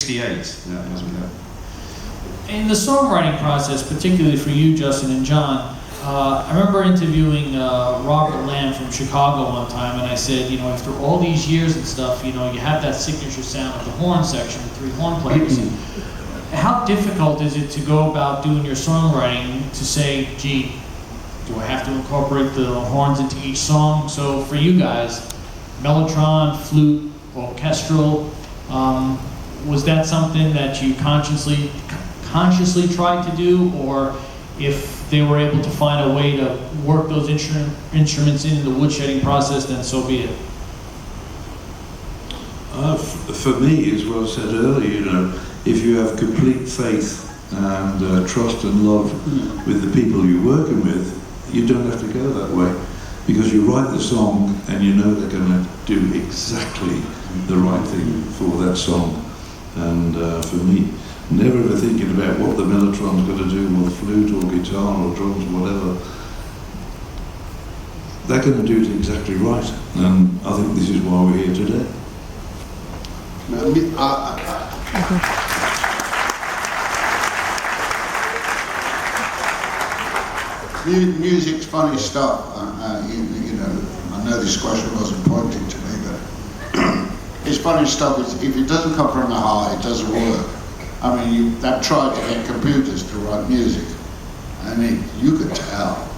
68. Yeah, wasn't it? In the songwriting process, particularly for you, Justin and John, I remember interviewing Robert Lamb from Chicago one time, and I said, you know, after all these years and stuff, you know, you have that signature sound of the horn section, the 3 horn players. How difficult is it to go about doing your songwriting to say, gee, do I have to incorporate the horns into each song? So for you guys, mellotron, flute, orchestral, was that something that you consciously tried to do, or if they were able to find a way to work those instruments into the woodshedding process, then so be it? For me, as well said earlier, you know, if you have complete faith and trust and love with the people you're working with, you don't have to go that way, because you write the song and you know they're going to do exactly the right thing for that song. And for me, never ever thinking about what the mellotron's going to do, or the flute, or guitar, or drums, or whatever. They're going to do it exactly right, and I think this is why we're here today. Music's funny stuff. You know, I know this question wasn't pointing to me, but it's funny stuff. If it doesn't come from the heart, it doesn't work. I mean, they've tried to get computers to write music. I mean, you could tell.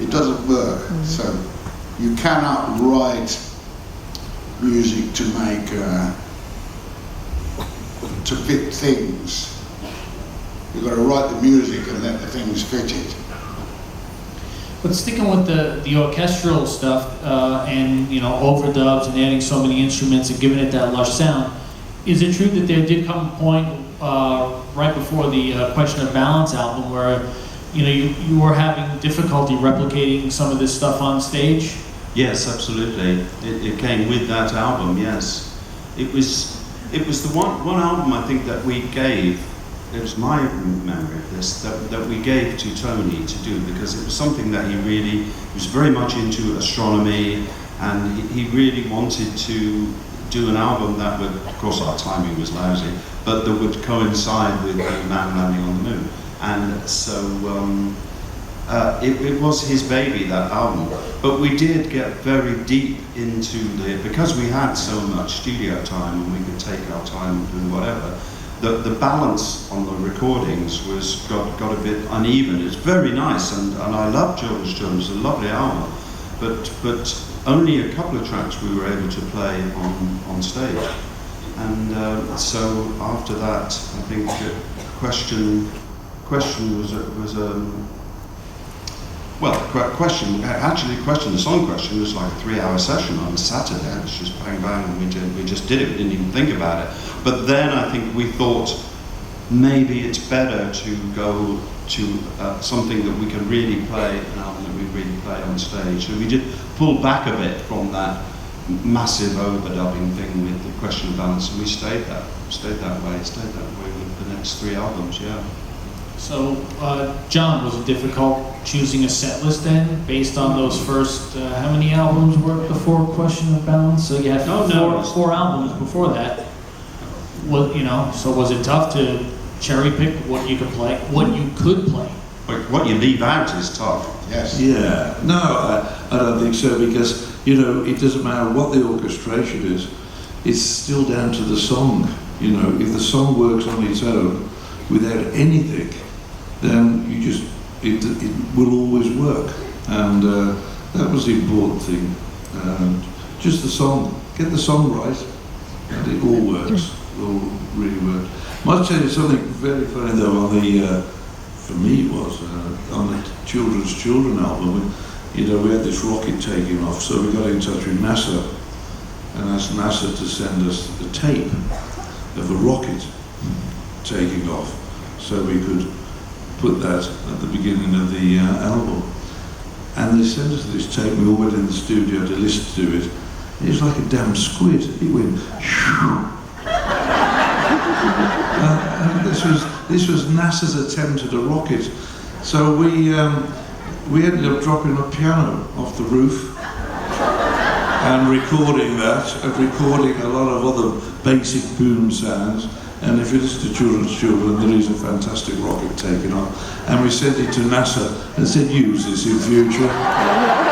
It doesn't work. So you cannot write music to make, to fit things. You've got to write the music and let the things fit it. But sticking with the orchestral stuff and, you know, overdubs and adding so many instruments and giving it that lush sound, is it true that there did come a point right before the Question of Balance album where, you know, you were having difficulty replicating some of this stuff on stage? Yes, absolutely. It came with that album. Yes, it was the one album I think that we gave. It was my memory of this that we gave to Tony to do, because it was something that he was very much into astronomy, and he really wanted to do an album that would, of course our timing was lousy, but that would coincide with the man landing on the moon. And so it was his baby, that album. But we did get very deep into because we had so much studio time and we could take our time and do whatever, the balance on the recordings got a bit uneven. It's very nice, and I love Jones Jones, a lovely album, but only a couple of tracks we were able to play on stage. And so after that, I think Question the song Question was like a 3-hour session on Saturday. It's just bang bang, and we just did it. We didn't even think about it. But then I think we thought maybe it's better to go to something that we can really play, an album that we really play on stage. So we did pull back a bit from that massive overdubbing thing with the Question of Balance, and we stayed that way with the next 3 albums. Yeah. So, John, was it difficult choosing a set list then, based on those first, how many albums were before Question of Balance? So you had four albums before that. Well, you know, so was it tough to cherry pick what you could play? What you leave out is tough. Yes. Yeah. No, I don't think so, because, you know, it doesn't matter what the orchestration is. It's still down to the song. You know, if the song works on its own without anything, then it will always work, and that was the important thing. Just the song, get the song right, and it all works. It all really works. I must tell you something very funny though. On the, for me, it was on the Children's Children album. You know, we had this rocket taking off, so we got in touch with NASA and asked NASA to send us the tape of a rocket taking off, so we could put that at the beginning of the album. And they sent us this tape. We all went in the studio to listen to it. It was like a damn squid. It went shoo. And this was NASA's attempt at a rocket. So we ended up dropping a piano off the roof and recording that, and recording a lot of other basic boom sounds. And if you listen to Children's Children, there is a fantastic rocket taken off. And we sent it to NASA and said, use this in future.